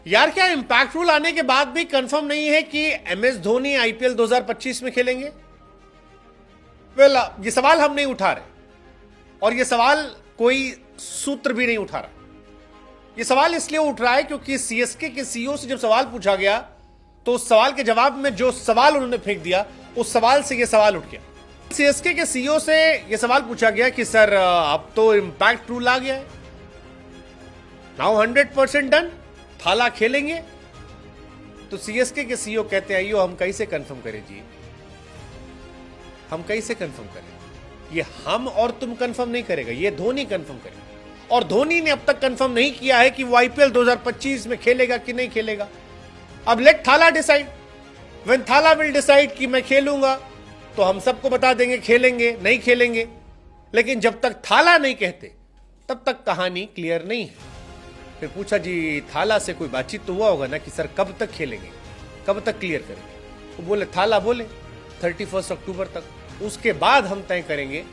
यार क्या impact rule आने के बाद भी कंफर्म नहीं है कि एमएस धोनी आईपीएल 2025 में खेलेंगे? वेल, ये सवाल हम नहीं उठा रहे और ये सवाल कोई सूत्र भी नहीं उठा रहा। ये सवाल इसलिए उठ रहा है क्योंकि सीएसके के सीईओ से जब सवाल पूछा गया तो उस सवाल के जवाब में जो सवाल उन्होंने फेंक दिया उस सवाल से ये सवाल उठ गया। सीएसके के सीईओ से ये सवाल पूछा गया कि सर अब तो इंपैक्ट रूल आ गया है, नाउ 100% डन, थाला खेलेंगे? तो सीएसके के सीईओ कहते हैं यो हम कैसे कंफर्म करें जी, हम कैसे कंफर्म करें? ये हम और तुम कंफर्म नहीं करेगा, ये धोनी कंफर्म करेगा। और धोनी ने अब तक कंफर्म नहीं किया है कि वो आईपीएल 2025 में खेलेगा कि नहीं खेलेगा। अब लेट थाला डिसाइड, व्हेन थाला विल डिसाइड कि मैं खेलूंगा तो हम सबको बता देंगे खेलेंगे नहीं खेलेंगे। लेकिन जब तक थाला नहीं कहते तब तक कहानी क्लियर नहीं है। फिर पूछा जी थाला से कोई बातचीत तो हुआ होगा ना कि सर कब तक खेलेंगे, कब तक क्लियर करेंगे? वो बोले थाला बोले 31 अक्टूबर तक, उसके बाद हम तय करेंगे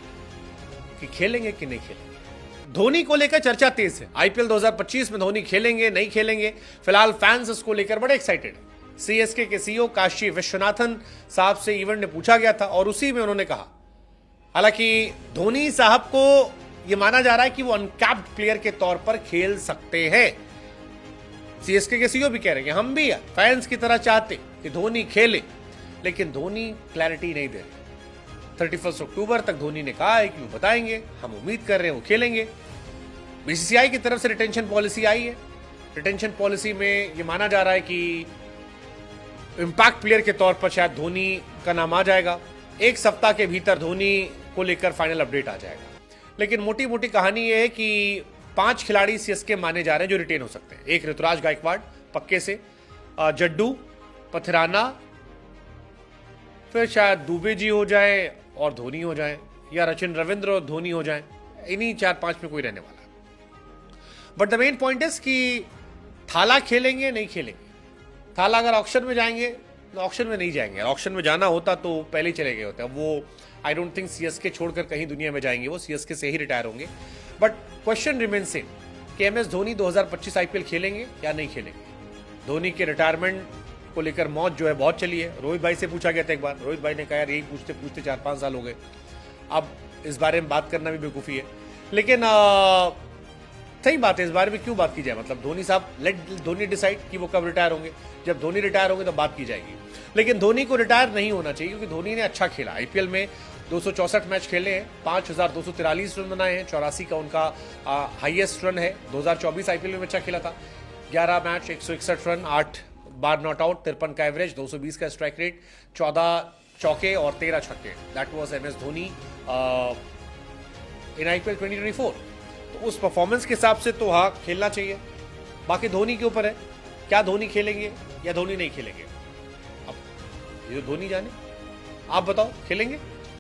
कि खेलेंगे कि नहीं खेलेंगे। धोनी को लेकर चर्चा तेज है। आईपीएल 2025 में धोनी खेलेंगे नहीं खेलेंगे, फिलहाल फैंस इसको लेकर बड़े एक्साइटेड है। सीएसके के सीईओ काशी विश्वनाथन साहब से इवेंट में पूछा गया था और उसी में उन्होंने कहा, हालांकि धोनी साहब को यह माना जा रहा है कि वो अनकैप्ड प्लेयर के तौर पर खेल सकते हैं। सीएसके के सीईओ भी कह रहे हैं हम भी फैंस की तरह चाहते कि धोनी खेले, लेकिन धोनी क्लैरिटी नहीं दे रहे। 31 अक्टूबर तक धोनी ने कहा है कि वो बताएंगे, हम उम्मीद कर रहे हैं वो खेलेंगे। बीसीसीआई की तरफ से रिटेंशन पॉलिसी आई है। रिटेंशन पॉलिसी में यह माना जा रहा है कि इंपैक्ट प्लेयर के तौर पर शायद धोनी का नाम आ जाएगा। एक सप्ताह के भीतर धोनी को लेकर फाइनल अपडेट आ जाएगा। लेकिन मोटी मोटी कहानी यह है कि 5 खिलाड़ी सीएसके माने जा रहे हैं जो रिटेन हो सकते हैं। एक ऋतुराज गायकवाड़ पक्के से, जड्डू, पथराना, फिर शायद दुबे जी हो जाए और धोनी हो जाए, या सचिन रविंद्र और धोनी हो जाए। इन्हीं 4-5 में कोई रहने वाला है। But the main point is कि थाला खेलेंगे नहीं खेलेंगे। थाला अगर ऑक्शन में जाएंगे तो ऑक्शन में नहीं जाएंगे। ऑक्शन में जाना होता तो पहले ही चले गए होते। अब वो आई डोंट थिंक सीएसके छोड़कर कहीं दुनिया में जाएंगे, वो सीएसके से ही रिटायर होंगे। बट क्वेश्चन रिमेन सेम कि एमएस धोनी 2025 आईपीएल खेलेंगे या नहीं खेलेंगे। धोनी के रिटायरमेंट को लेकर मौत जो है बहुत चली है। रोहित भाई से पूछा गया था एक बार, रोहित भाई ने कहा यार यही पूछते पूछते 4-5 साल हो गए, अब इस बारे में बात करना भी बेवकूफ़ी है। लेकिन सही बात है, इस बारे में क्यों बात की जाए? मतलब धोनी साहब, लेट धोनी डिसाइड कि वो कब रिटायर होंगे। जब धोनी रिटायर होंगे तो बात की जाएगी। लेकिन धोनी को रिटायर नहीं होना चाहिए क्योंकि धोनी ने अच्छा खेला। आईपीएल में 264 मैच खेले हैं, 5243 रन बनाए हैं, 84 का उनका हाईएस्ट रन है। 2024 आईपीएल में अच्छा खेला था, 11 match 161 run, 8 bar not out, 53 का एवरेज, 220 का स्ट्राइक रेट, 14 चौके और 13 छक्के। That was MS Dhoni in IPL 2024। तो उस परफॉर्मेंस के हिसाब से तो हाँ खेलना चाहिए। बाकी धोनी के ऊपर है, क्या धोनी खेलेंगे या धोनी नहीं खेलेंगे। अब ये धोनी जाने, आप बताओ खेलेंगे?